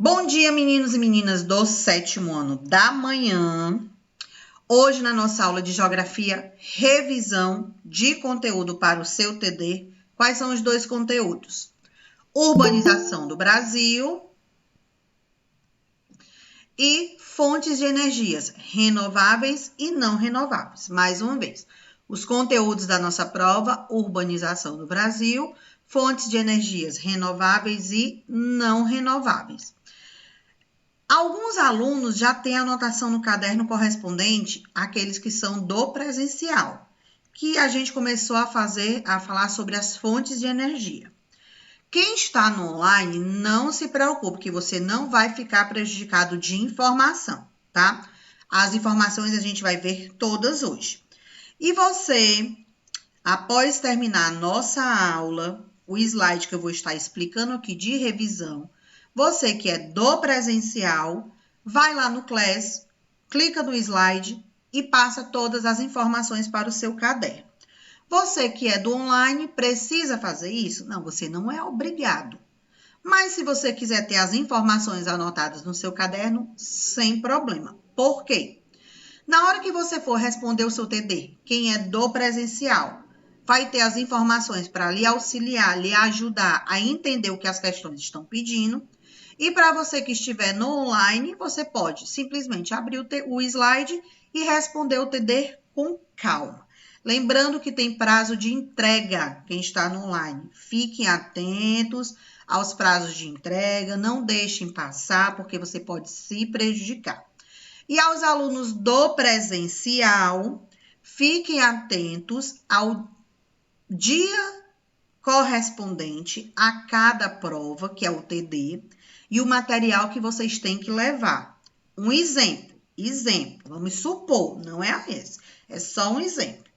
Bom dia, meninos e meninas do 7º ano da manhã. Hoje, na nossa aula de Geografia, revisão de conteúdo para o seu TD. Quais são os dois conteúdos? Urbanização do Brasil e fontes de energias renováveis e não renováveis. Mais uma vez, os conteúdos da nossa prova, urbanização do Brasil, fontes de energias renováveis e não renováveis. Alguns alunos já têm anotação no caderno correspondente àqueles que são do presencial, que a gente começou a falar sobre as fontes de energia. Quem está no online, não se preocupe, que você não vai ficar prejudicado de informação, tá? As informações a gente vai ver todas hoje. E você, após terminar a nossa aula, o slide que eu vou estar explicando aqui de revisão, você que é do presencial, vai lá no Class, clica no slide e passa todas as informações para o seu caderno. Você que é do online, precisa fazer isso? Não, você não é obrigado. Mas se você quiser ter as informações anotadas no seu caderno, sem problema. Por quê? Na hora que você for responder o seu TD, quem é do presencial, vai ter as informações para lhe auxiliar, lhe ajudar a entender o que as questões estão pedindo. E para você que estiver no online, você pode simplesmente abrir o slide e responder o TD com calma. Lembrando que tem prazo de entrega, quem está no online. Fiquem atentos aos prazos de entrega, não deixem passar, porque você pode se prejudicar. E aos alunos do presencial, fiquem atentos ao dia correspondente a cada prova, que é o TD, e o material que vocês têm que levar. Um exemplo, vamos supor, não é esse, é só um exemplo.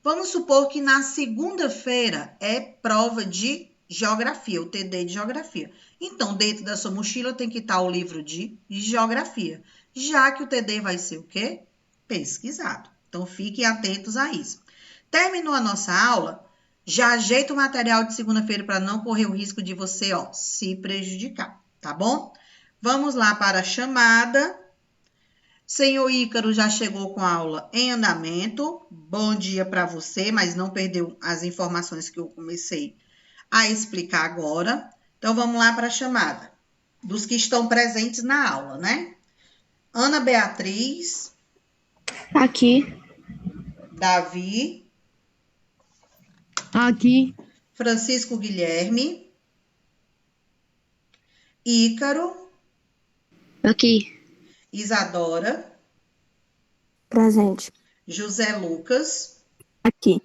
Vamos supor que na segunda-feira é prova de geografia, o TD de geografia. Então, dentro da sua mochila tem que estar o livro de geografia, já que o TD vai ser o quê? Pesquisado. Então, fiquem atentos a isso. Terminou a nossa aula, já ajeita o material de segunda-feira para não correr o risco de você, se prejudicar, tá bom? Vamos lá para a chamada. Senhor Ícaro já chegou com a aula em andamento. Bom dia para você, mas não perdeu as informações que eu comecei a explicar agora. Então, vamos lá para a chamada dos que estão presentes na aula, né? Ana Beatriz. Aqui. Davi. Aqui. Francisco Guilherme. Ícaro. Aqui. Isadora. Presente. José Lucas. Aqui.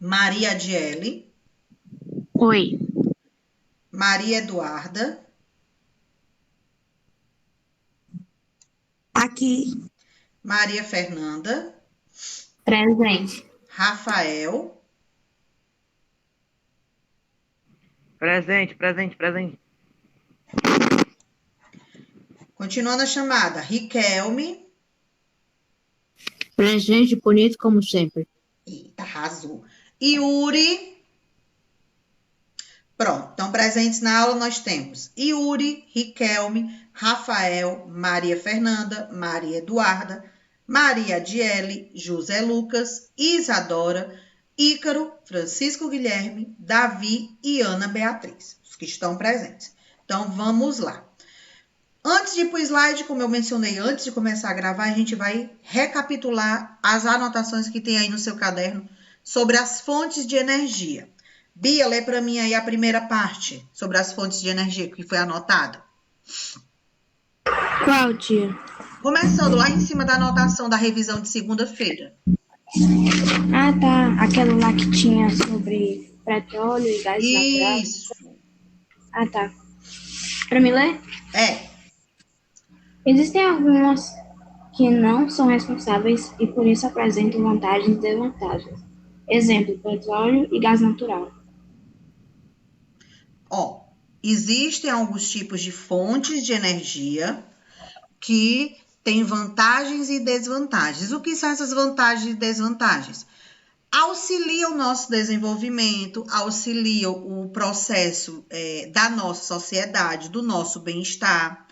Maria Adiele. Oi. Maria Eduarda. Aqui. Maria Fernanda. Presente. Rafael. Presente. Continuando a chamada, Riquelme. Presente, bonito como sempre. Eita, arrasou. Yuri. Pronto, então presentes na aula nós temos Yuri, Riquelme, Rafael, Maria Fernanda, Maria Eduarda, Maria Adiele, José Lucas, Isadora, Ícaro, Francisco Guilherme, Davi e Ana Beatriz, os que estão presentes. Então, vamos lá. Antes de ir para o slide, como eu mencionei antes de começar a gravar, a gente vai recapitular as anotações que tem aí no seu caderno sobre as fontes de energia. Bia, lê para mim aí a primeira parte sobre as fontes de energia que foi anotada. Qual, tia? Começando lá em cima da anotação da revisão de segunda-feira. Ah, tá. Aquela lá que tinha sobre petróleo e gás natural. Isso. Ah, tá. Para me ler? É. Existem algumas que não são responsáveis e por isso apresentam vantagens e desvantagens. Exemplo, petróleo e gás natural. Existem alguns tipos de fontes de energia que têm vantagens e desvantagens. O que são essas vantagens e desvantagens? auxilia o nosso desenvolvimento, auxilia o processo da nossa sociedade, do nosso bem-estar,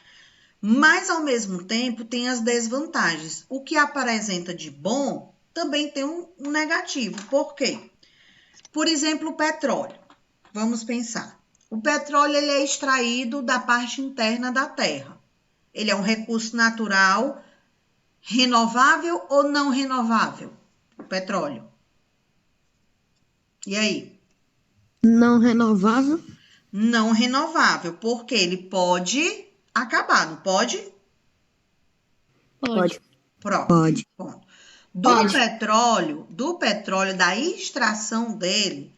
mas ao mesmo tempo tem as desvantagens. O que apresenta de bom também tem um negativo. Por quê? Por exemplo, o petróleo. Vamos pensar. O petróleo ele é extraído da parte interna da Terra. Ele é um recurso natural renovável ou não renovável? O petróleo. E aí? Não renovável? Não renovável, porque ele pode acabar, não pode? Pode. Pronto. Pode. Ponto. Pode. Do petróleo, da extração dele,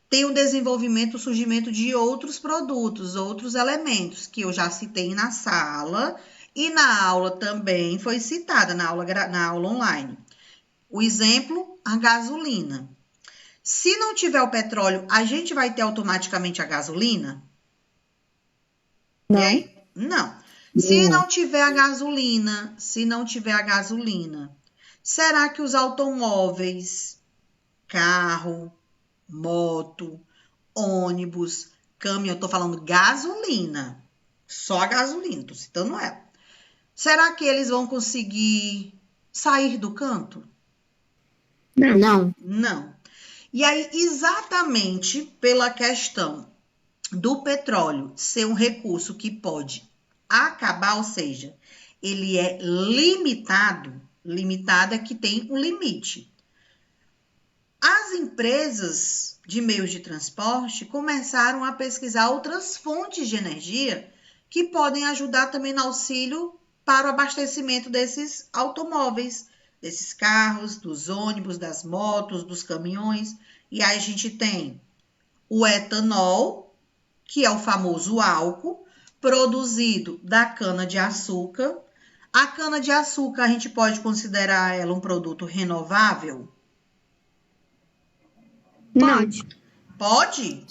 tem o desenvolvimento, o surgimento de outros produtos, outros elementos, que eu já citei na sala e na aula também foi citada, na aula online. O exemplo, a gasolina. Se não tiver o petróleo, a gente vai ter automaticamente a gasolina? Não. E aí? Não. Se não tiver a gasolina, será que os automóveis, carro, moto, ônibus, caminhão, eu tô falando gasolina, só a gasolina, tô citando ela. Será que eles vão conseguir sair do canto? Não. Não. E aí, exatamente pela questão do petróleo ser um recurso que pode acabar, ou seja, ele é limitado é que tem um limite. As empresas de meios de transporte começaram a pesquisar outras fontes de energia que podem ajudar também no auxílio para o abastecimento desses automóveis, desses carros, dos ônibus, das motos, dos caminhões. E aí a gente tem o etanol, que é o famoso álcool, produzido da cana-de-açúcar. A cana-de-açúcar, a gente pode considerar ela um produto renovável? Pode. Pode?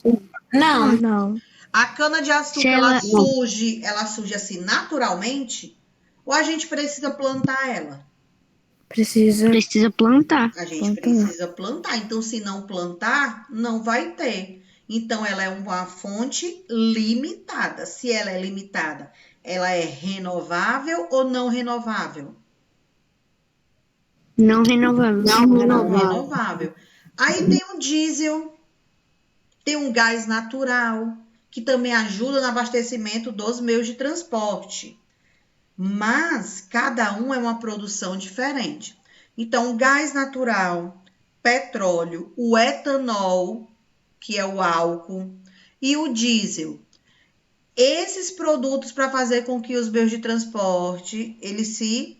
Não. Não. A cana-de-açúcar, Se ela- ela surge assim naturalmente? Ou a gente precisa plantar ela? Precisa plantar. A gente precisa plantar. Então, se não plantar, não vai ter. Então, ela é uma fonte limitada. Se ela é limitada, ela é renovável ou não renovável? Não renovável. Não renovável. Aí tem o diesel, tem um gás natural, que também ajuda no abastecimento dos meios de transporte. Mas cada um é uma produção diferente. Então, o gás natural, petróleo, o etanol, que é o álcool, e o diesel. Esses produtos para fazer com que os meios de transporte eles se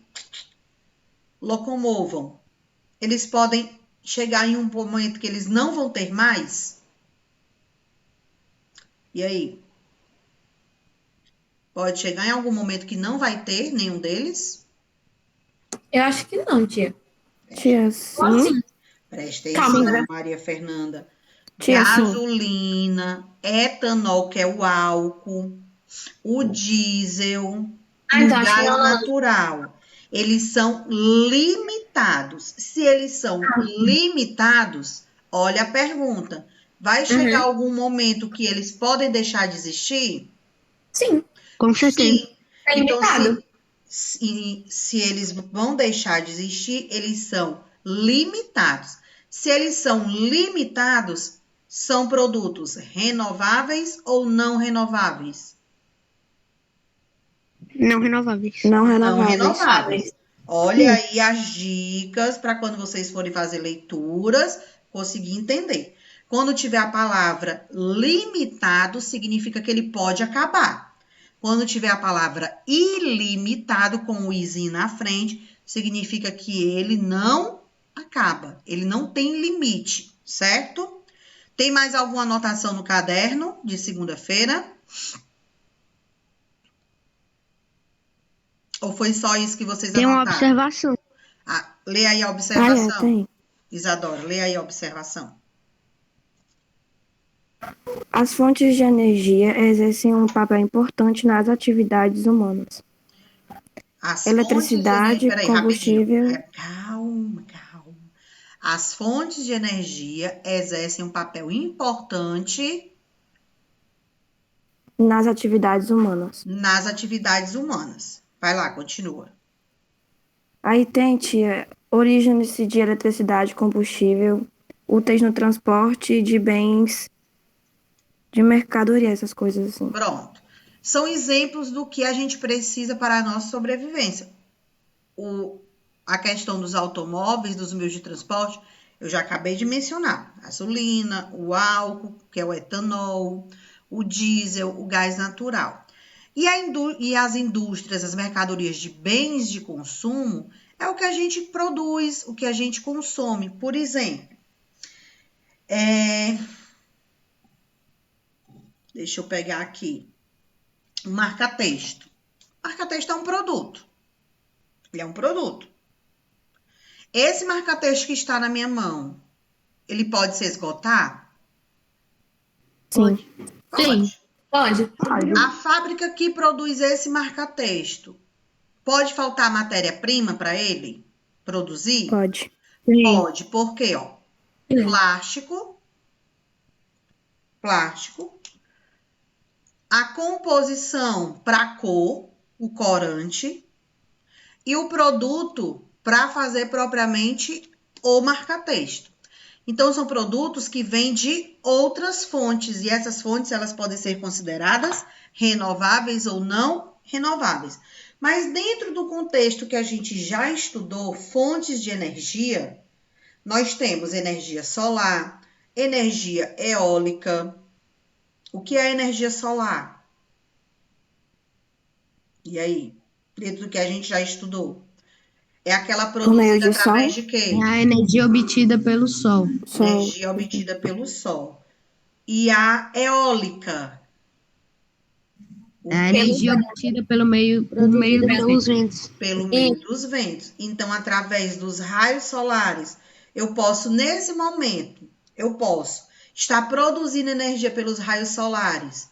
locomovam. Eles podem chegar em um momento que eles não vão ter mais. E aí? Pode chegar em algum momento que não vai ter nenhum deles? Eu acho que não, tia. Tia, sim. Presta Calma, atenção, né? Maria Fernanda. Tia, sim. Gasolina, etanol, que é o álcool, o diesel e o Então, acho que gás não. natural. Eles são limitados. Se eles são limitados, olha a pergunta. Vai chegar algum momento que eles podem deixar de existir? Sim, Com certeza. Sim. é Então, limitado. se eles vão deixar de existir, eles são limitados. Se eles são limitados, são produtos renováveis ou não renováveis? Não renováveis. Não renováveis. Olha aí as dicas para quando vocês forem fazer leituras, conseguir entender. Quando tiver a palavra limitado, significa que ele pode acabar. Quando tiver a palavra ilimitado, com o izinho na frente, significa que ele não acaba, ele não tem limite, certo? Tem mais alguma anotação no caderno de segunda-feira? Ou foi só isso que vocês Tem uma anotaram? observação. Lê aí a observação. tem. Isadora, lê aí a observação. As fontes de energia exercem um papel importante nas atividades humanas. As Eletricidade, fontes de combustível. Calma. As fontes de energia exercem um papel importante Nas atividades humanas. nas atividades humanas. Vai lá, continua. Aí tem, tia, origem-se de eletricidade, combustível, úteis no transporte de bens, de mercadoria, essas coisas assim. Pronto. São exemplos do que a gente precisa para a nossa sobrevivência. A questão dos automóveis, dos meios de transporte, eu já acabei de mencionar. A gasolina, o álcool, que é o etanol, o diesel, o gás natural. E as indústrias, as mercadorias de bens de consumo, é o que a gente produz, o que a gente consome. Por exemplo, deixa eu pegar aqui, o marca-texto. Marca-texto é um produto. Ele é um produto. Esse marca-texto que está na minha mão, ele pode se esgotar? Sim. Sim, pode. A fábrica que produz esse marca-texto, pode faltar matéria-prima para ele produzir? Pode. Sim. Pode, por quê? Ó, plástico, a composição para cor, o corante, e o produto para fazer propriamente o marca-texto. Então, são produtos que vêm de outras fontes, e essas fontes elas podem ser consideradas renováveis ou não renováveis. Mas dentro do contexto que a gente já estudou, fontes de energia, nós temos energia solar, energia eólica. O que é energia solar? E aí? Dentro do que a gente já estudou. É aquela meio produzida de através sol? de quê? É a energia obtida pelo sol. Sol. Energia obtida pelo sol. E a eólica? É a energia obtida por meio Pelos ventos. Pelo meio dos ventos. Então, através dos raios solares, eu posso, nesse momento, estar produzindo energia pelos raios solares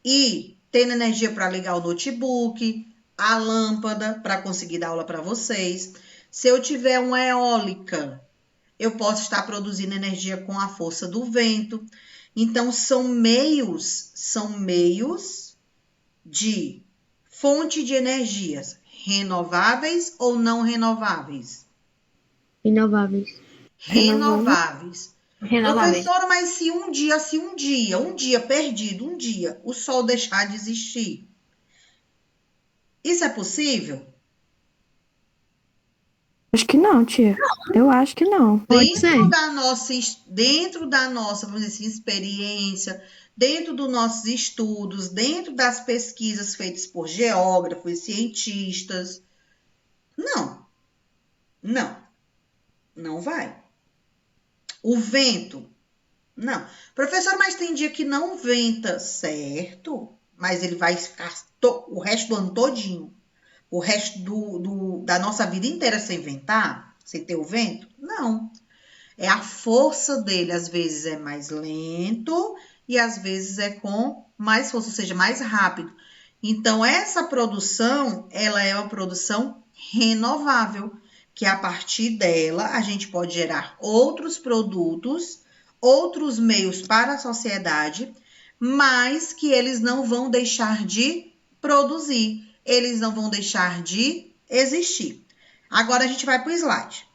e tendo energia para ligar o notebook, a lâmpada, para conseguir dar aula para vocês. Se eu tiver uma eólica, eu posso estar produzindo energia com a força do vento. Então, são meios de fonte de energias renováveis ou não renováveis? Renováveis. Renováveis. Renováveis. Professora, mas se um dia perdido, o sol deixar de existir, isso é possível? Acho que não, tia. Eu acho que não. Pode ser. Dentro da nossa, vamos dizer assim, experiência, dentro dos nossos estudos, dentro das pesquisas feitas por geógrafos e cientistas, não vai. O vento, não. Professor, mas tem dia que não venta, certo? Mas ele vai ficar o resto do ano todinho, o resto da nossa vida inteira sem ventar, sem ter o vento? Não. É a força dele, às vezes é mais lento e às vezes é com mais força, ou seja, mais rápido. Então, essa produção, ela é uma produção renovável, que a partir dela a gente pode gerar outros produtos, outros meios para a sociedade, mas que eles não vão deixar de produzir, eles não vão deixar de existir. Agora a gente vai para o slide,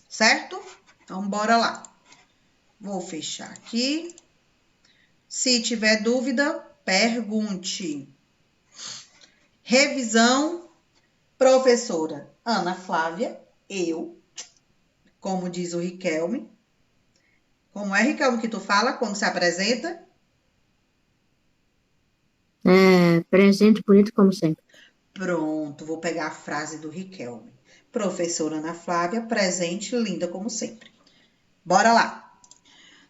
certo? Então, bora lá. Vou fechar aqui. Se tiver dúvida, pergunte. Revisão, professora Ana Flávia, eu, como diz o Riquelme. Como é, Riquelme, que tu fala quando se apresenta? Presente, bonito como sempre. Pronto, vou pegar a frase do Riquelme. Professora Ana Flávia, presente, linda como sempre. Bora lá.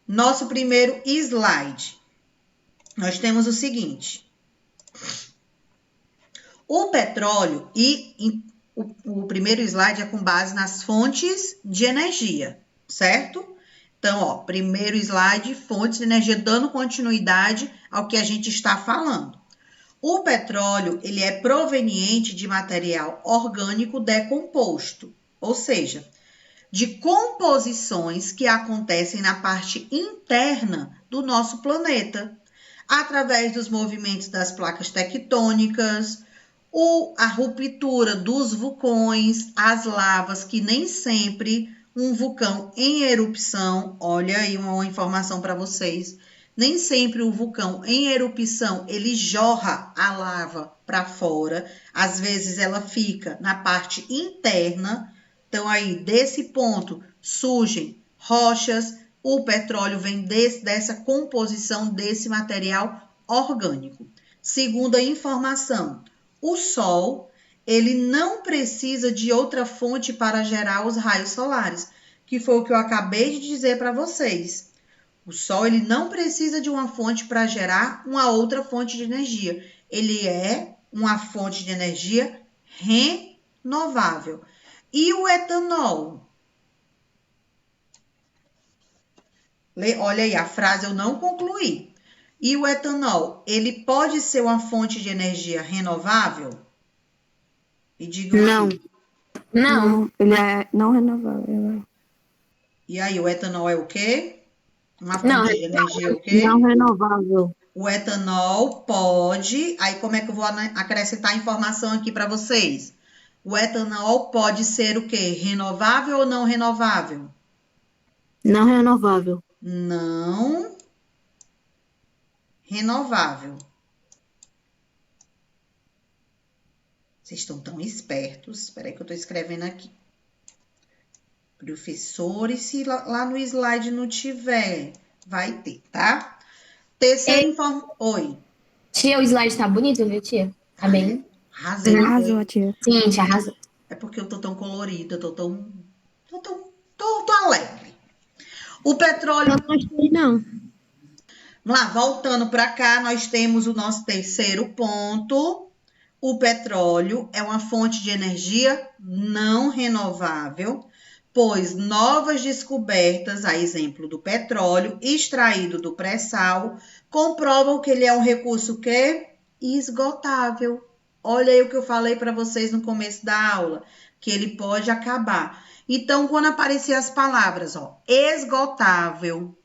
Nosso primeiro slide. Nós temos o seguinte. O petróleo o primeiro slide é com base nas fontes de energia, certo? Então, ó, primeiro slide, fontes de energia, dando continuidade ao que a gente está falando. O petróleo, ele é proveniente de material orgânico decomposto, ou seja, de composições que acontecem na parte interna do nosso planeta, através dos movimentos das placas tectônicas, a ruptura dos vulcões, as lavas, que nem sempre um vulcão em erupção, olha aí uma informação para vocês, nem sempre o vulcão em erupção, ele jorra a lava para fora, às vezes ela fica na parte interna. Então aí, desse ponto, surgem rochas, o petróleo vem dessa composição desse material orgânico. Segunda informação, o Sol, ele não precisa de outra fonte para gerar os raios solares, que foi o que eu acabei de dizer para vocês. O Sol, ele não precisa de uma fonte para gerar uma outra fonte de energia. Ele é uma fonte de energia renovável. E o etanol? Olha aí, a frase eu não concluí. E o etanol, ele pode ser uma fonte de energia renovável? E diga Não. Não. Ele é não renovável. E aí, o etanol é o quê? Uma fonte de energia o quê? Não renovável. O etanol pode... Aí, como é que eu vou acrescentar informação aqui para vocês? O etanol pode ser o quê? Renovável ou não renovável? Não renovável. Não renovável. Vocês estão tão espertos. Espera aí que eu estou escrevendo aqui. Professores, se lá no slide não tiver, vai ter, tá? Terceira informação. Oi. Tia, o slide tá bonito, viu, tia? Tá bem? Arrasei. Arrasou, tia. Sim, tia, arrasou. É porque eu tô tão colorida, tô alegre. O petróleo... Não gostei, não. Vamos lá, voltando para cá, nós temos o nosso terceiro ponto. O petróleo é uma fonte de energia não renovável, pois novas descobertas, a exemplo do petróleo extraído do pré-sal, comprovam que ele é um recurso que esgotável. Olha aí o que eu falei para vocês no começo da aula, que ele pode acabar. Então, quando aparecer as palavras, esgotável,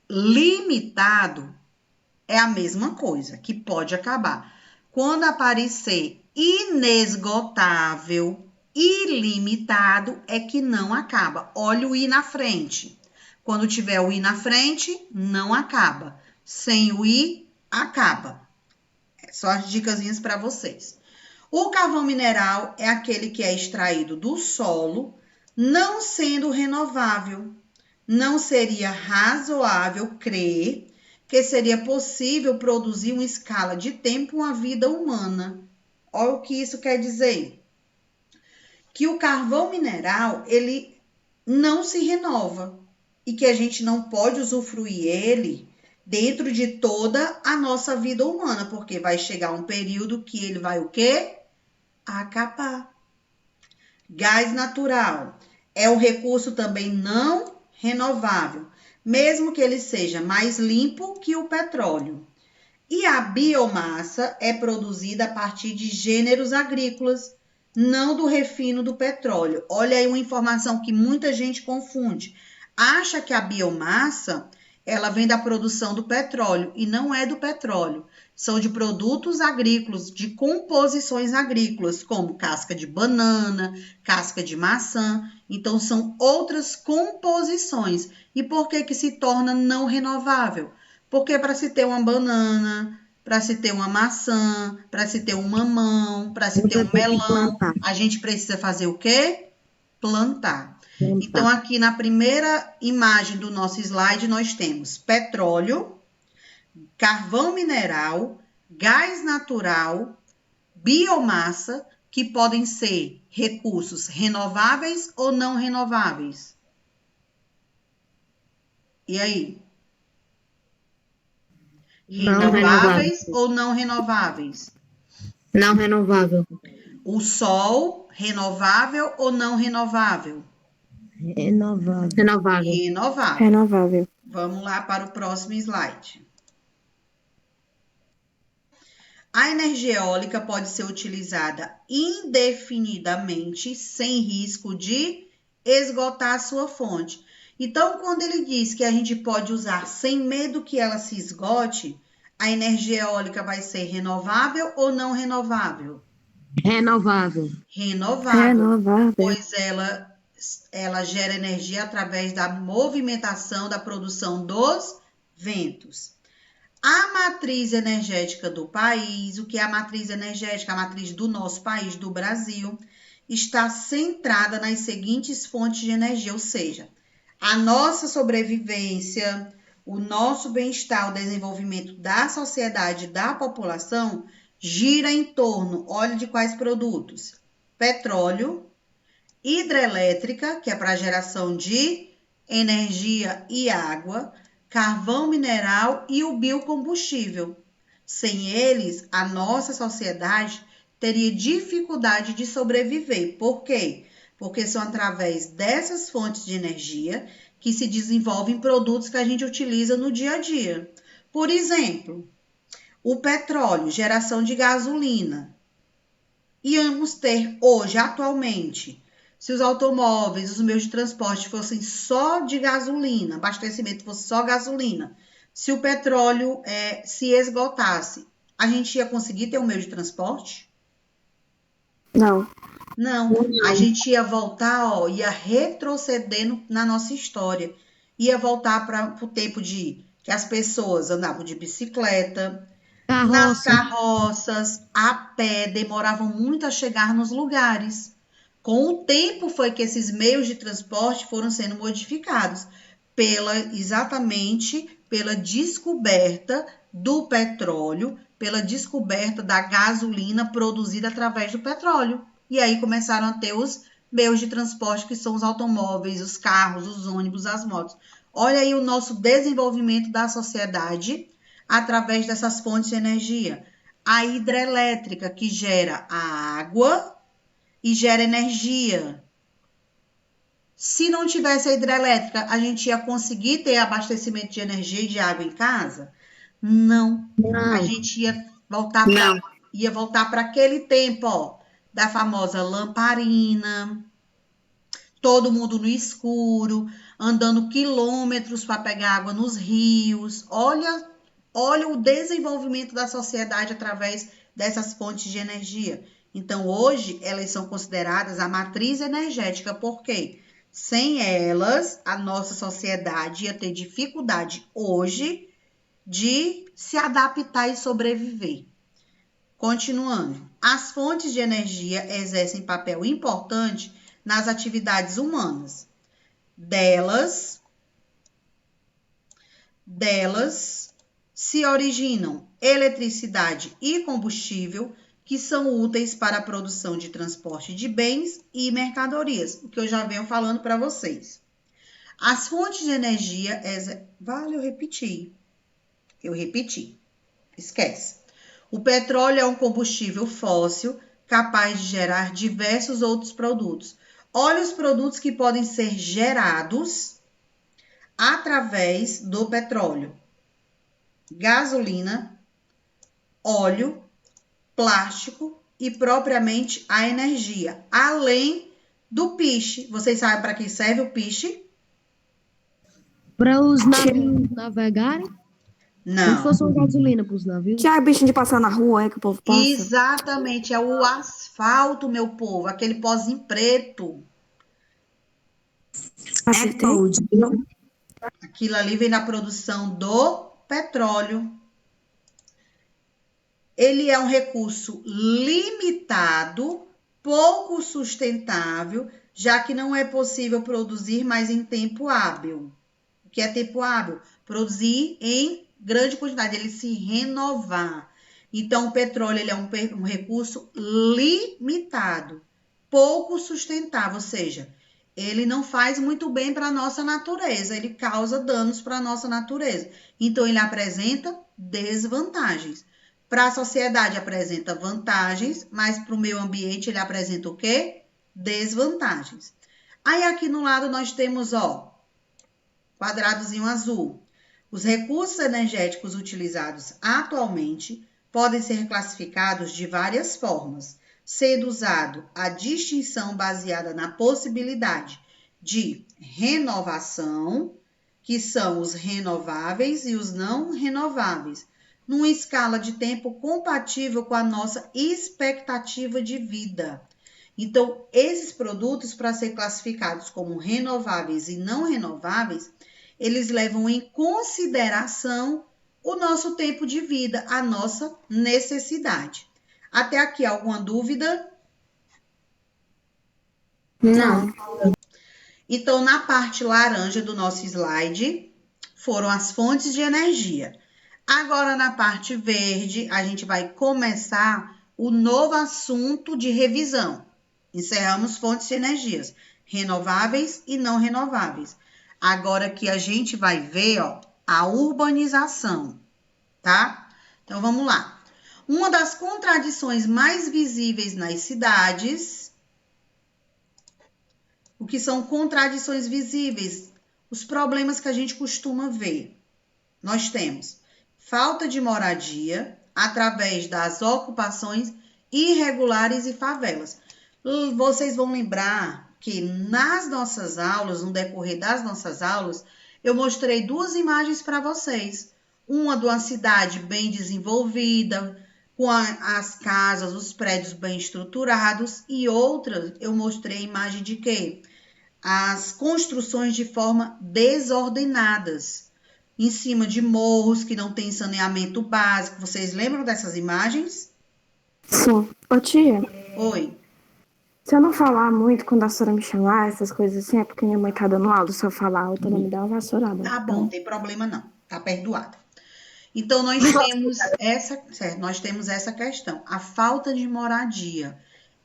limitado, é a mesma coisa, que pode acabar. Quando aparecer inesgotável, ilimitado, é que não acaba. Olha o i na frente. Quando tiver o i na frente, não acaba. Sem o i, acaba. Só as dicasinhas para vocês. O carvão mineral é aquele que é extraído do solo, não sendo renovável. Não seria razoável crer que seria possível produzir uma escala de tempo uma vida humana. Olha o que isso quer dizer. Que o carvão mineral, ele não se renova e que a gente não pode usufruir ele dentro de toda a nossa vida humana, porque vai chegar um período que ele vai o quê? Acabar. Gás natural é um recurso também não renovável, mesmo que ele seja mais limpo que o petróleo. E a biomassa é produzida a partir de gêneros agrícolas, não do refino do petróleo. Olha aí uma informação que muita gente confunde. Acha que a biomassa, ela vem da produção do petróleo, e não é do petróleo. São de produtos agrícolas, de composições agrícolas, como casca de banana, casca de maçã. Então, são outras composições. E por que se torna não renovável? Porque para se ter uma banana, para se ter uma maçã, para se ter um mamão, para se ter um melão, a gente precisa fazer o quê? Plantar. Então, aqui na primeira imagem do nosso slide, nós temos petróleo, carvão mineral, gás natural, biomassa, que podem ser recursos renováveis ou não renováveis. E aí? Renováveis ou não renováveis? Não renovável. O sol, renovável ou não renovável? Renovável. Renovável. Renovável. Vamos lá para o próximo slide. A energia eólica pode ser utilizada indefinidamente sem risco de esgotar a sua fonte. Então, quando ele diz que a gente pode usar sem medo que ela se esgote, a energia eólica vai ser renovável ou não renovável? Renovável. Renovável. Pois ela gera energia através da movimentação da produção dos ventos. A matriz energética do país, o que é a matriz energética? A matriz do nosso país, do Brasil, está centrada nas seguintes fontes de energia, ou seja, a nossa sobrevivência, o nosso bem-estar, o desenvolvimento da sociedade, da população, gira em torno, olha de quais produtos? Petróleo, hidrelétrica, que é para geração de energia e água, carvão mineral e o biocombustível. Sem eles, a nossa sociedade teria dificuldade de sobreviver. Por quê? Porque são através dessas fontes de energia que se desenvolvem produtos que a gente utiliza no dia a dia. Por exemplo, o petróleo, geração de gasolina. Íamos ter hoje, atualmente, se os automóveis, os meios de transporte fossem só de gasolina, abastecimento fosse só gasolina, se o petróleo se esgotasse, a gente ia conseguir ter um meio de transporte? Não. Não, a gente ia voltar, ia retroceder na nossa história. Ia voltar para o tempo de que as pessoas andavam de bicicleta, nas carroças, a pé, demoravam muito a chegar nos lugares. Com o tempo foi que esses meios de transporte foram sendo modificados exatamente pela descoberta do petróleo, pela descoberta da gasolina produzida através do petróleo. E aí começaram a ter os meios de transporte, que são os automóveis, os carros, os ônibus, as motos. Olha aí o nosso desenvolvimento da sociedade através dessas fontes de energia. A hidrelétrica, que gera a água e gera energia. Se não tivesse a hidrelétrica, a gente ia conseguir ter abastecimento de energia e de água em casa? Não. A gente ia voltar para aquele tempo, da famosa lamparina, todo mundo no escuro, andando quilômetros para pegar água nos rios. Olha o desenvolvimento da sociedade através dessas fontes de energia. Então, hoje, elas são consideradas a matriz energética, porque sem elas, a nossa sociedade ia ter dificuldade hoje de se adaptar e sobreviver. Continuando, as fontes de energia exercem papel importante nas atividades humanas. Delas se originam eletricidade e combustível, que são úteis para a produção de transporte de bens e mercadorias, o que eu já venho falando para vocês. As fontes de energia... Vale, eu repeti. Esquece. O petróleo é um combustível fóssil capaz de gerar diversos outros produtos. Olha os produtos que podem ser gerados através do petróleo: gasolina, óleo, plástico e propriamente a energia, além do piche. Vocês sabem para que serve o piche? Para os navios navegarem? Não. Se fosse uma gasolina para os navios? Que é bichinho de passar na rua, que o povo passa? Exatamente, é o asfalto, meu povo, aquele pozinho preto. Acertei? Aquilo ali vem da produção do petróleo. Ele é um recurso limitado, pouco sustentável, já que não é possível produzir mais em tempo hábil. O que é tempo hábil? Produzir em grande quantidade, ele se renovar. Então, o petróleo ele é um recurso limitado, pouco sustentável, ou seja, ele não faz muito bem para a nossa natureza, ele causa danos para a nossa natureza. Então, ele apresenta desvantagens. Para a sociedade apresenta vantagens, mas para o meio ambiente ele apresenta o quê? Desvantagens. Aí aqui no lado nós temos, quadradozinho azul. Os recursos energéticos utilizados atualmente podem ser classificados de várias formas, sendo usado a distinção baseada na possibilidade de renovação, que são os renováveis e os não renováveis, numa escala de tempo compatível com a nossa expectativa de vida. Então, esses produtos, para ser classificados como renováveis e não renováveis, eles levam em consideração o nosso tempo de vida, a nossa necessidade. Até aqui, alguma dúvida? Não. Então, na parte laranja do nosso slide, foram as fontes de energia. Agora, na parte verde, a gente vai começar o novo assunto de revisão. Encerramos fontes de energias, renováveis e não renováveis. Agora que a gente vai ver, ó, a urbanização, tá? Então, vamos lá. Uma das contradições mais visíveis nas cidades. O que são contradições visíveis? Os problemas que a gente costuma ver. Nós temos falta de moradia através das ocupações irregulares e favelas. Vocês vão lembrar que nas nossas aulas, no decorrer das nossas aulas, eu mostrei duas imagens para vocês. Uma de uma cidade bem desenvolvida, com as casas, os prédios bem estruturados, e outra eu mostrei a imagem de quê? As construções de forma desordenadas, em cima de morros que não tem saneamento básico. Vocês lembram dessas imagens? Sim. Ô tia, Oi. se eu não falar muito quando a senhora me chamar, essas coisas assim, é porque minha mãe tá dando aula. Se eu falar alto, ela me dá uma vassourada. Tá bom, não tem problema não. Tá perdoada. Então, nós temos essa questão. A falta de moradia,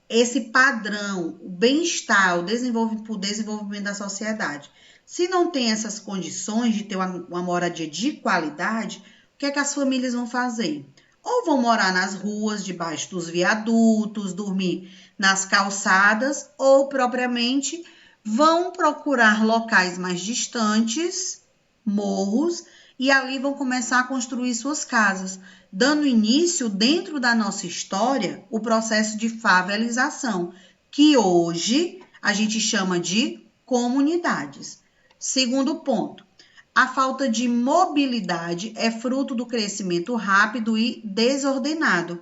esse padrão, o bem-estar, o desenvolvimento da sociedade. Se não tem essas condições de ter uma moradia de qualidade, o que é que as famílias vão fazer? Ou vão morar nas ruas, debaixo dos viadutos, dormir nas calçadas, ou propriamente vão procurar locais mais distantes, morros, e ali vão começar a construir suas casas, dando início, dentro da nossa história, o processo de favelização, que hoje a gente chama de comunidades. Segundo ponto, a falta de mobilidade é fruto do crescimento rápido e desordenado,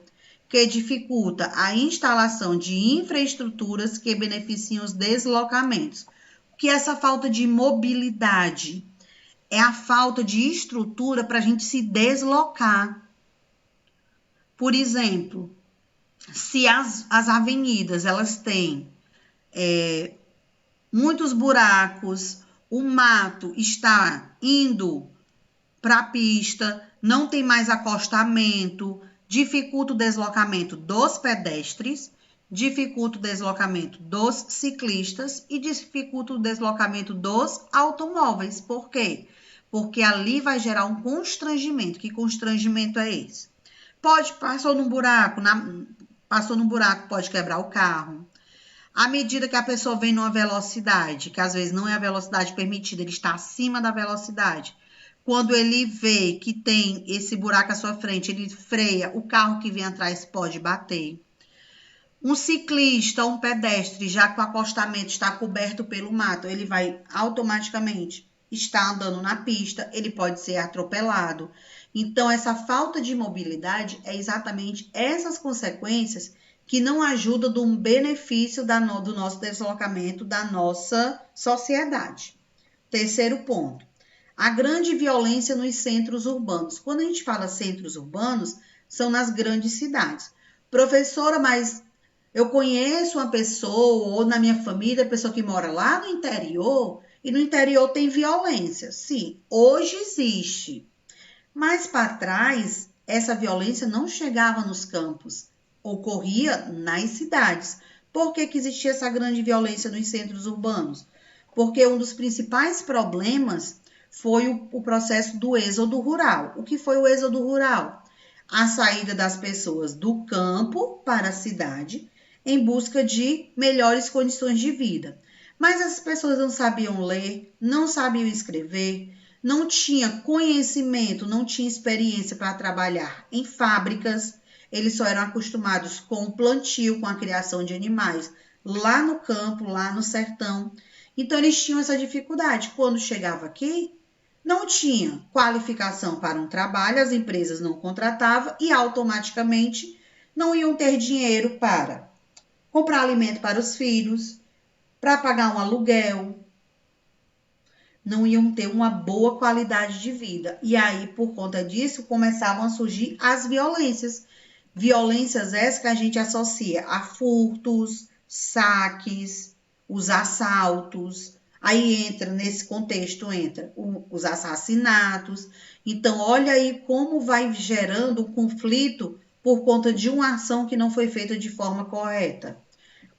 que dificulta a instalação de infraestruturas que beneficiam os deslocamentos. O que é essa falta de mobilidade? É a falta de estrutura para a gente se deslocar. Por exemplo, se as avenidas elas têm muitos buracos, o mato está indo para a pista, não tem mais acostamento, dificulta o deslocamento dos pedestres, dificulta o deslocamento dos ciclistas e dificulta o deslocamento dos automóveis. Por quê? Porque ali vai gerar um constrangimento. Que constrangimento é esse? Passou num buraco, pode quebrar o carro. À medida que a pessoa vem numa velocidade, que às vezes não é a velocidade permitida, ele está acima da velocidade. Quando ele vê que tem esse buraco à sua frente, ele freia, o carro que vem atrás pode bater. Um ciclista, um pedestre, já que o acostamento está coberto pelo mato, ele vai automaticamente estar andando na pista, ele pode ser atropelado. Então, essa falta de mobilidade é exatamente essas consequências que não ajudam do benefício do nosso deslocamento, da nossa sociedade. Terceiro ponto, a grande violência nos centros urbanos. Quando a gente fala centros urbanos, são nas grandes cidades. Professora, mas eu conheço uma pessoa, ou na minha família, pessoa que mora lá no interior, e no interior tem violência. Sim, hoje existe. Mas para trás, essa violência não chegava nos campos, ocorria nas cidades. Por que existia essa grande violência nos centros urbanos? Porque um dos principais problemas foi o processo do êxodo rural. O que foi o êxodo rural? A saída das pessoas do campo para a cidade em busca de melhores condições de vida. Mas as pessoas não sabiam ler, não sabiam escrever, não tinham conhecimento, não tinham experiência para trabalhar em fábricas. Eles só eram acostumados com o plantio, com a criação de animais lá no campo, lá no sertão. Então, eles tinham essa dificuldade. Quando chegava aqui, não tinha qualificação para um trabalho, as empresas não contratavam e automaticamente não iam ter dinheiro para comprar alimento para os filhos, para pagar um aluguel, não iam ter uma boa qualidade de vida. E aí, por conta disso, começavam a surgir as violências. Violências essas que a gente associa a furtos, saques, os assaltos. Aí entra, nesse contexto, entra os assassinatos. Então, olha aí como vai gerando um conflito por conta de uma ação que não foi feita de forma correta.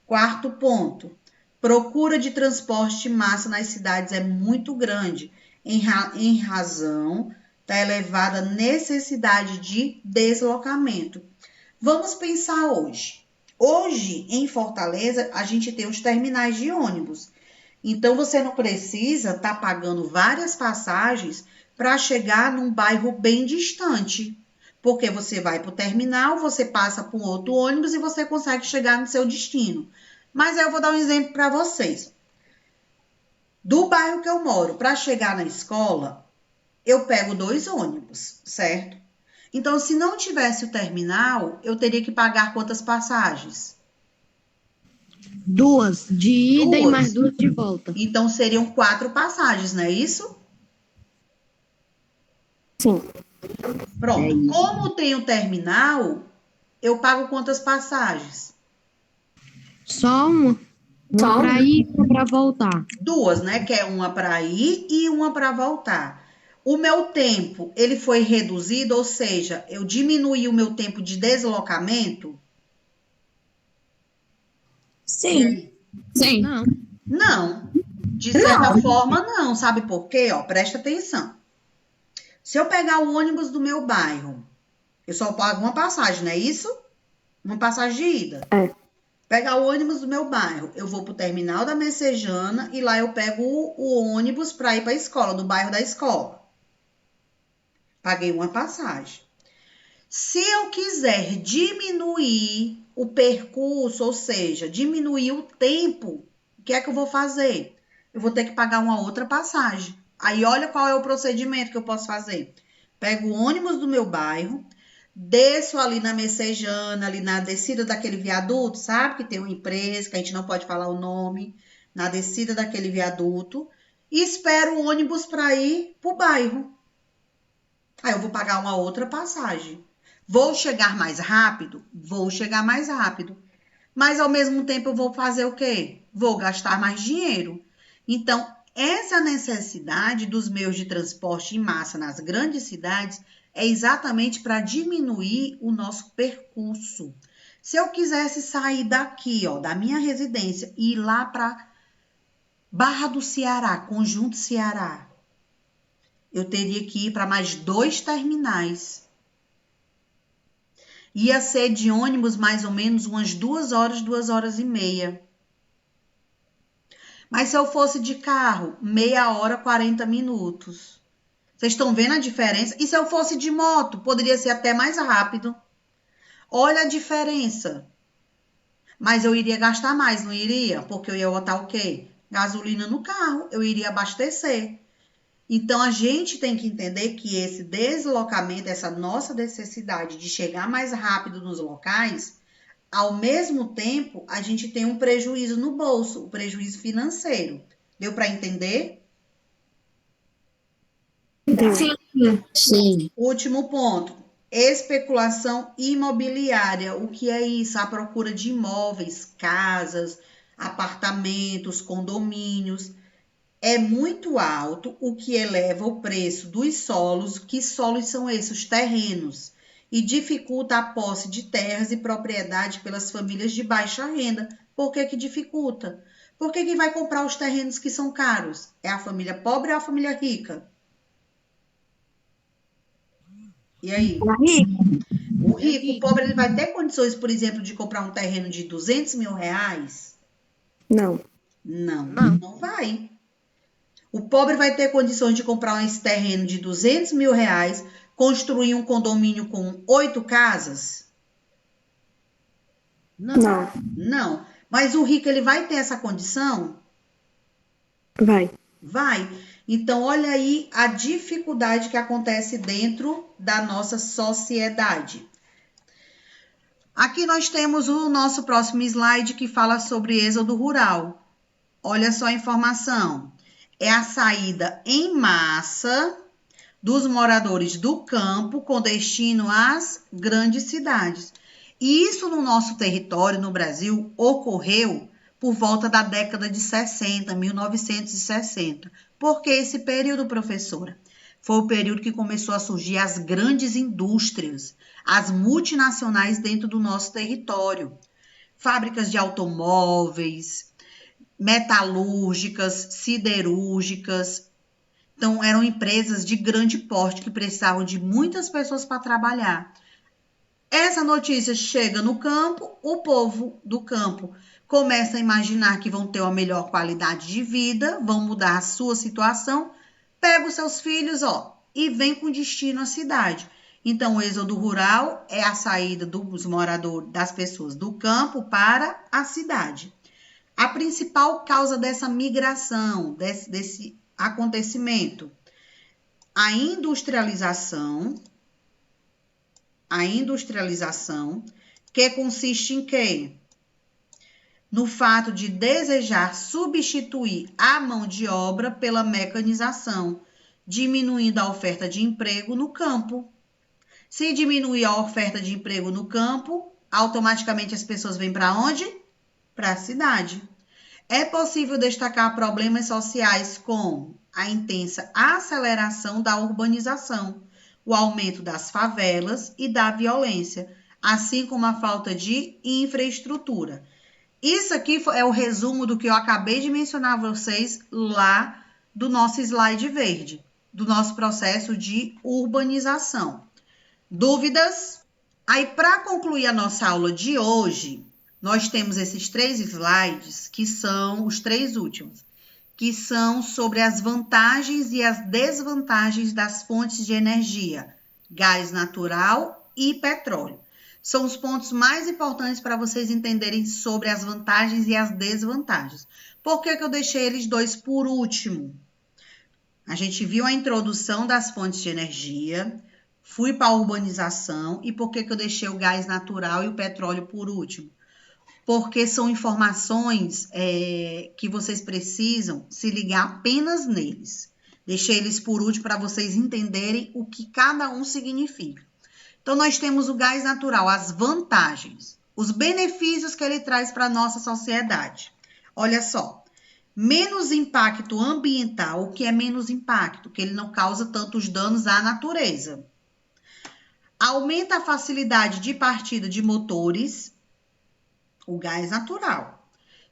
Quarto ponto, procura de transporte de massa nas cidades é muito grande, em razão da elevada necessidade de deslocamento. Vamos pensar hoje. Hoje, em Fortaleza, a gente tem os terminais de ônibus. Então, você não precisa estar pagando várias passagens para chegar num bairro bem distante. Porque você vai para o terminal, você passa por outro ônibus e você consegue chegar no seu destino. Mas aí eu vou dar um exemplo para vocês. Do bairro que eu moro, para chegar na escola, eu pego 2 ônibus, certo? Então, se não tivesse o terminal, eu teria que pagar quantas passagens? 2 de ida e 2. mais 2 de volta. Então, seriam 4 passagens, não é isso? Sim. Pronto. Como tem o terminal, eu pago quantas passagens? Só uma. Uma para ir e uma para voltar. 2, né? Que é uma para ir e uma para voltar. O meu tempo, ele foi reduzido, ou seja, eu diminuí o meu tempo de deslocamento? Sim. Sim. Não. Não. De certa forma, não. Sabe por quê? Ó, presta atenção. Se eu pegar o ônibus do meu bairro, eu só pago uma passagem, não é isso? Uma passagem de ida. É. Pegar o ônibus do meu bairro, eu vou pro terminal da Messejana e lá eu pego o ônibus para ir para a escola, do bairro da escola. Paguei uma passagem. Se eu quiser diminuir o percurso, ou seja, diminuir o tempo, o que é que eu vou fazer? Eu vou ter que pagar uma outra passagem. Aí olha qual é o procedimento que eu posso fazer. Pego o ônibus do meu bairro, desço ali na Messejana, ali na descida daquele viaduto, sabe? Que tem uma empresa, que a gente não pode falar o nome, na descida daquele viaduto, e espero o ônibus para ir para o bairro. Aí eu vou pagar uma outra passagem. Vou chegar mais rápido? Vou chegar mais rápido. Mas ao mesmo tempo eu vou fazer o quê? Vou gastar mais dinheiro. Então, essa necessidade dos meios de transporte em massa nas grandes cidades é exatamente para diminuir o nosso percurso. Se eu quisesse sair daqui, ó, da minha residência e ir lá para Barra do Ceará, Conjunto Ceará, eu teria que ir para mais 2 terminais. Ia ser de ônibus mais ou menos umas 2 horas, 2 horas e meia. Mas se eu fosse de carro, meia hora, 40 minutos. Vocês estão vendo a diferença? E se eu fosse de moto, poderia ser até mais rápido. Olha a diferença. Mas eu iria gastar mais, não iria? Porque eu ia botar o quê? Gasolina no carro, eu iria abastecer. Então, a gente tem que entender que esse deslocamento, essa nossa necessidade de chegar mais rápido nos locais, ao mesmo tempo, a gente tem um prejuízo no bolso, um prejuízo financeiro. Deu para entender? Sim. Sim. Último ponto. Especulação imobiliária. O que é isso? A procura de imóveis, casas, apartamentos, condomínios. É muito alto, o que eleva o preço dos solos. Que solos são esses? Os terrenos. E dificulta a posse de terras e propriedade pelas famílias de baixa renda. Por que que dificulta? Porque quem vai comprar os terrenos que são caros? É a família pobre ou a família rica? E aí? O rico, o pobre, ele vai ter condições, por exemplo, de comprar um terreno de 200 mil reais? Não. Não vai. O pobre vai ter condições de comprar esse terreno de 200 mil reais, construir um condomínio com 8 casas? Não. Não. Mas o rico, ele vai ter essa condição? Vai. Vai. Então, olha aí a dificuldade que acontece dentro da nossa sociedade. Aqui nós temos o nosso próximo slide que fala sobre êxodo rural. Olha só a informação. É a saída em massa dos moradores do campo com destino às grandes cidades. E isso no nosso território, no Brasil, ocorreu por volta da década de 60, 1960. Por que esse período, professora? Foi o período que começou a surgir as grandes indústrias, as multinacionais dentro do nosso território. Fábricas de automóveis, metalúrgicas, siderúrgicas. Então, eram empresas de grande porte que precisavam de muitas pessoas para trabalhar. Essa notícia chega no campo, o povo do campo começa a imaginar que vão ter uma melhor qualidade de vida, vão mudar a sua situação, pega os seus filhos, e vem com destino à cidade. Então, o êxodo rural é a saída dos moradores, das pessoas do campo para a cidade. A principal causa dessa migração, desse acontecimento, a industrialização, que consiste em quê? No fato de desejar substituir a mão de obra pela mecanização, diminuindo a oferta de emprego no campo. Se diminuir a oferta de emprego no campo, automaticamente as pessoas vêm para onde? Para a cidade. É possível destacar problemas sociais como a intensa aceleração da urbanização, o aumento das favelas e da violência, assim como a falta de infraestrutura. Isso aqui é o resumo do que eu acabei de mencionar a vocês lá do nosso slide verde, do nosso processo de urbanização. Dúvidas? Aí, para concluir a nossa aula de hoje, nós temos esses 3 slides, que são os 3 últimos, que são sobre as vantagens e as desvantagens das fontes de energia, gás natural e petróleo. São os pontos mais importantes para vocês entenderem sobre as vantagens e as desvantagens. Por que eu deixei eles 2 por último? A gente viu a introdução das fontes de energia, fui para a urbanização, e por que eu deixei o gás natural e o petróleo por último? Porque são informações que vocês precisam se ligar apenas neles. Deixei eles por último para vocês entenderem o que cada um significa. Então, nós temos o gás natural, as vantagens, os benefícios que ele traz para a nossa sociedade. Olha só, menos impacto ambiental. O que é menos impacto? Que ele não causa tantos danos à natureza. Aumenta a facilidade de partida de motores, o gás natural.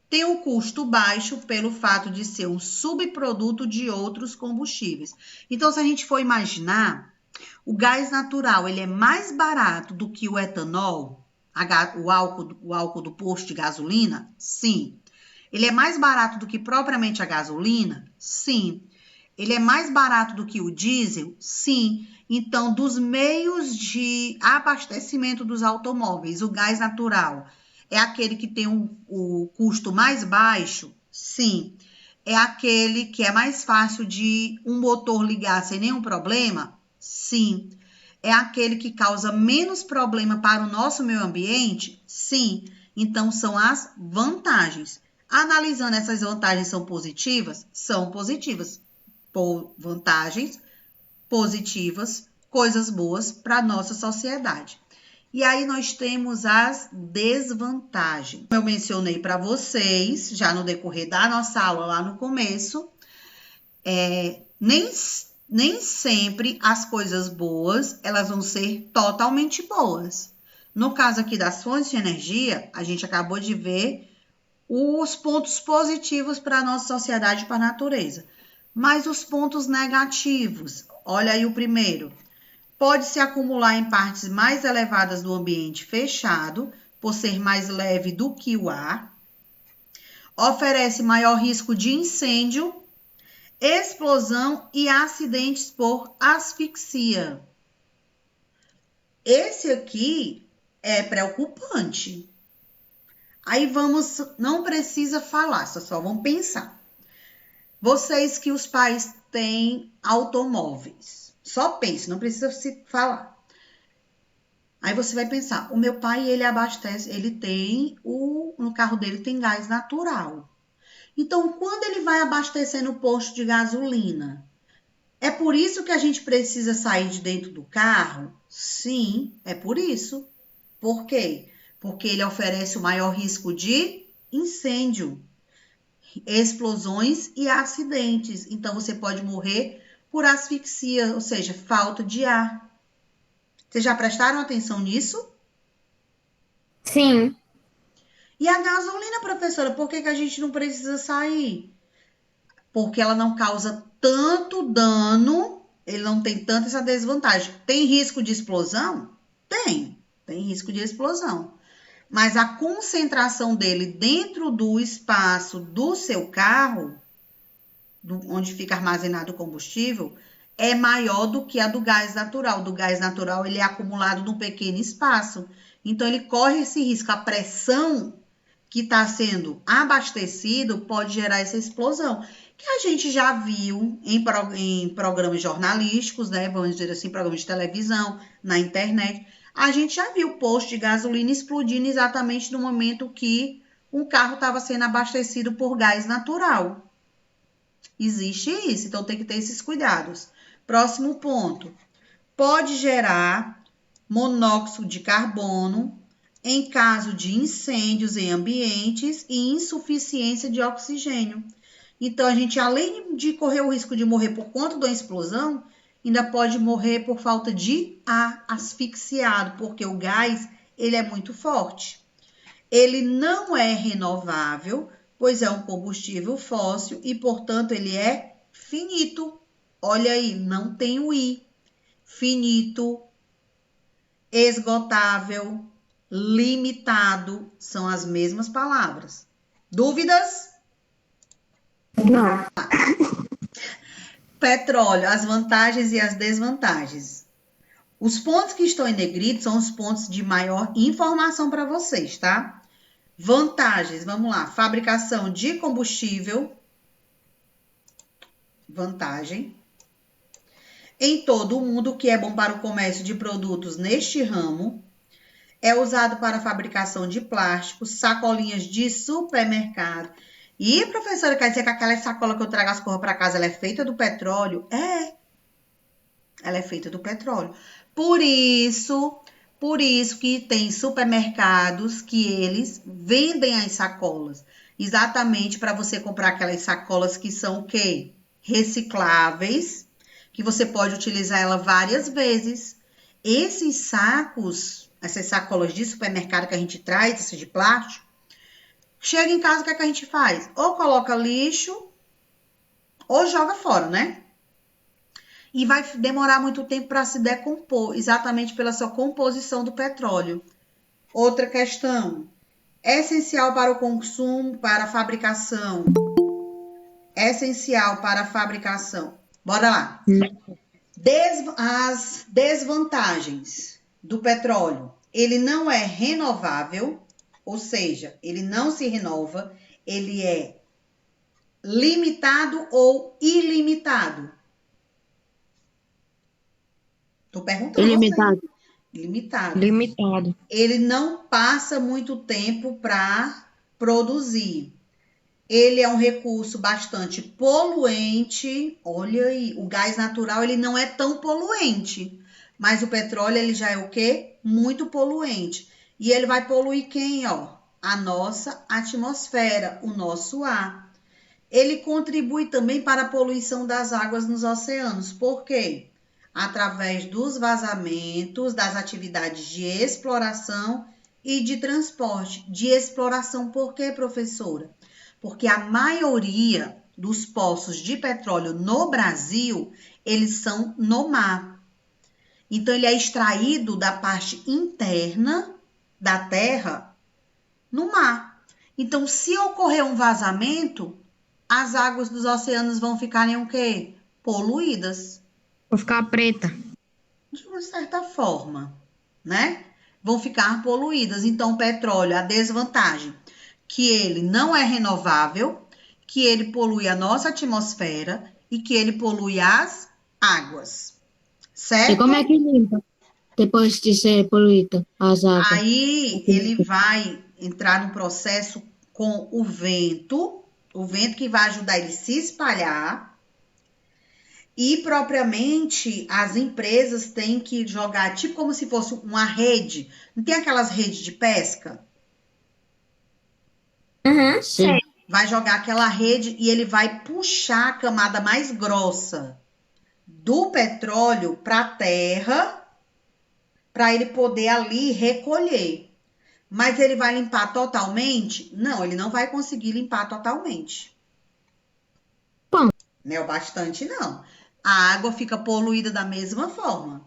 Tem um custo baixo pelo fato de ser um subproduto de outros combustíveis. Então, se a gente for imaginar, o gás natural ele é mais barato do que o etanol, o álcool do posto de gasolina? Sim. Ele é mais barato do que propriamente a gasolina? Sim. Ele é mais barato do que o diesel? Sim. Então, dos meios de abastecimento dos automóveis, o gás natural é aquele que tem o custo mais baixo? Sim. É aquele que é mais fácil de um motor ligar sem nenhum problema? Sim. É aquele que causa menos problema para o nosso meio ambiente? Sim. Então, são as vantagens. Analisando, essas vantagens são positivas? São positivas. Vantagens positivas, coisas boas para a nossa sociedade. E aí nós temos as desvantagens. Eu mencionei para vocês, já no decorrer da nossa aula lá no começo, nem sempre as coisas boas, elas vão ser totalmente boas. No caso aqui das fontes de energia, a gente acabou de ver os pontos positivos para a nossa sociedade e para a natureza. Mas os pontos negativos, olha aí o primeiro. Pode se acumular em partes mais elevadas do ambiente fechado, por ser mais leve do que o ar. Oferece maior risco de incêndio, explosão e acidentes por asfixia. Esse aqui é preocupante. Aí não precisa falar, só vamos pensar. Vocês que os pais têm automóveis. Só pense, não precisa se falar. Aí você vai pensar, o meu pai, ele abastece, ele tem, no carro dele tem gás natural. Então, quando ele vai abastecer no posto de gasolina, é por isso que a gente precisa sair de dentro do carro? Sim, é por isso. Por quê? Porque ele oferece o maior risco de incêndio, explosões e acidentes. Então, você pode morrer por asfixia, ou seja, falta de ar. Vocês já prestaram atenção nisso? Sim. E a gasolina, professora, por que a gente não precisa sair? Porque ela não causa tanto dano, ele não tem tanta essa desvantagem. Tem risco de explosão? Tem risco de explosão. Mas a concentração dele dentro do espaço do seu carro, onde fica armazenado o combustível, é maior do que a do gás natural. Do gás natural, ele é acumulado num pequeno espaço. Então, ele corre esse risco. A pressão que está sendo abastecido pode gerar essa explosão, que a gente já viu em programas jornalísticos, né? Vamos dizer assim, programas de televisão, na internet. A gente já viu posto de gasolina explodindo exatamente no momento que um carro estava sendo abastecido por gás natural. Existe isso, então tem que ter esses cuidados. Próximo ponto. Pode gerar monóxido de carbono em caso de incêndios em ambientes e insuficiência de oxigênio. Então, a gente, além de correr o risco de morrer por conta de uma explosão, ainda pode morrer por falta de ar, asfixiado, porque o gás, ele é muito forte. Ele não é renovável, pois é um combustível fóssil e, portanto, ele é finito. Olha aí, não tem o i. Finito, esgotável, limitado, são as mesmas palavras. Dúvidas? Não. Petróleo, as vantagens e as desvantagens. Os pontos que estão em negrito são os pontos de maior informação para vocês, tá? Vantagens, vamos lá. Fabricação de combustível. Vantagem. Em todo o mundo, o que é bom para o comércio de produtos neste ramo. É usado para a fabricação de plásticos, sacolinhas de supermercado. E, professora, quer dizer que aquela sacola que eu trago as coisas para casa, ela é feita do petróleo? É. Ela é feita do petróleo. Por isso que tem supermercados que eles vendem as sacolas. Exatamente para você comprar aquelas sacolas que são o quê? Recicláveis, que você pode utilizar ela várias vezes. Esses sacos, essas sacolas de supermercado que a gente traz, essas de plástico, chega em casa, o que é que a gente faz? Ou coloca lixo, ou joga fora, né? E vai demorar muito tempo para se decompor, exatamente pela sua composição do petróleo. Outra questão, essencial para o consumo, para a fabricação. Essencial para a fabricação. Bora lá. As desvantagens do petróleo. Ele não é renovável, ou seja, ele não se renova, ele é limitado ou ilimitado. Tô perguntando. Ilimitado. Limitado. Limitado. Ele não passa muito tempo para produzir. Ele é um recurso bastante poluente. Olha aí, o gás natural ele não é tão poluente, mas o petróleo ele já é o quê? Muito poluente. E ele vai poluir quem, ó? A nossa atmosfera, o nosso ar. Ele contribui também para a poluição das águas nos oceanos. Por quê? Através dos vazamentos, das atividades de exploração e de transporte. De exploração por quê, professora? Porque a maioria dos poços de petróleo no Brasil, eles são no mar. Então, ele é extraído da parte interna da terra no mar. Então, se ocorrer um vazamento, as águas dos oceanos vão ficarem o quê? Poluídas. Vou ficar preta. De uma certa forma, né? Vão ficar poluídas. Então, o petróleo, a desvantagem, que ele não é renovável, que ele polui a nossa atmosfera e que ele polui as águas, certo? E como é que limpa depois de ser poluído as águas? Aí ele vai entrar no processo com o vento que vai ajudar ele a se espalhar. E propriamente as empresas têm que jogar tipo como se fosse uma rede. Não tem aquelas redes de pesca? Sim. Vai jogar aquela rede e ele vai puxar a camada mais grossa do petróleo para a terra, para ele poder ali recolher. Mas ele vai limpar totalmente? Não, ele não vai conseguir limpar totalmente. Bom. Não é o bastante, não. A água fica poluída da mesma forma.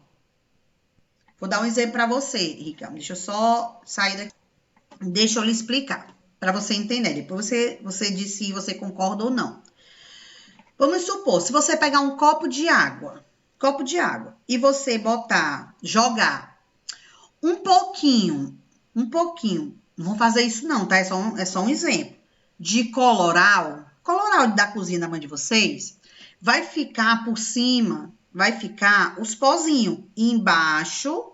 Vou dar um exemplo para você, Ricardo. Deixa eu só sair daqui. Deixa eu lhe explicar, para você entender. Depois você diz se você concorda ou não. Vamos supor, se você pegar um copo de água, e você jogar um pouquinho, não vou fazer isso não, tá? É só um exemplo, de coloral da cozinha da mãe de vocês, vai ficar por cima, vai ficar os pozinhos, e embaixo,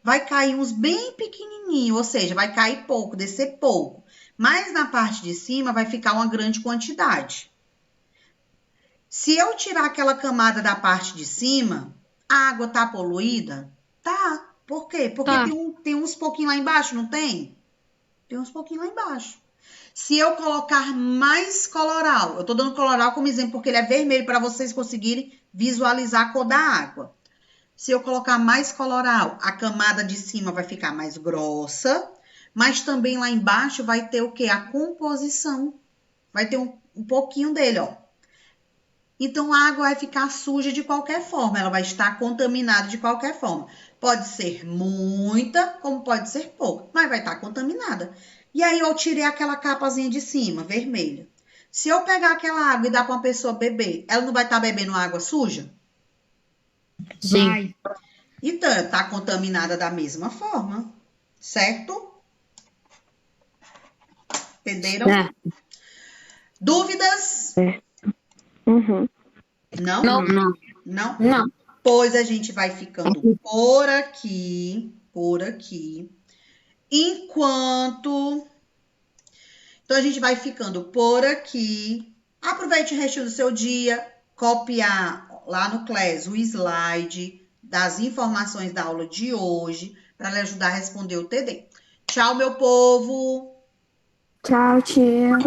vai cair uns bem pequenininhos, ou seja, vai cair pouco, descer pouco, mas na parte de cima vai ficar uma grande quantidade. Se eu tirar aquela camada da parte de cima, a água tá poluída? Tá. Por quê? Porque tem uns pouquinhos lá embaixo, não tem? Tem uns pouquinhos lá embaixo. Se eu colocar mais coloral, eu tô dando coloral como exemplo porque ele é vermelho para vocês conseguirem visualizar a cor da água. Se eu colocar mais coloral, a camada de cima vai ficar mais grossa, mas também lá embaixo vai ter o quê? A composição. Vai ter um pouquinho dele, ó. Então, a água vai ficar suja de qualquer forma, ela vai estar contaminada de qualquer forma. Pode ser muita, como pode ser pouca, mas vai estar contaminada. E aí, eu tirei aquela capazinha de cima, vermelha. Se eu pegar aquela água e dar para uma pessoa beber, ela não vai estar bebendo água suja? Sim. Então, está contaminada da mesma forma, certo? Entenderam? Dúvidas? Uhum. Não? Não. Não? Pois a gente vai ficando por aqui. Enquanto... Então, a gente vai ficando por aqui. Aproveite o resto do seu dia, copiar lá no Class o slide das informações da aula de hoje, para lhe ajudar a responder o TD. Tchau, meu povo! Tchau, tia.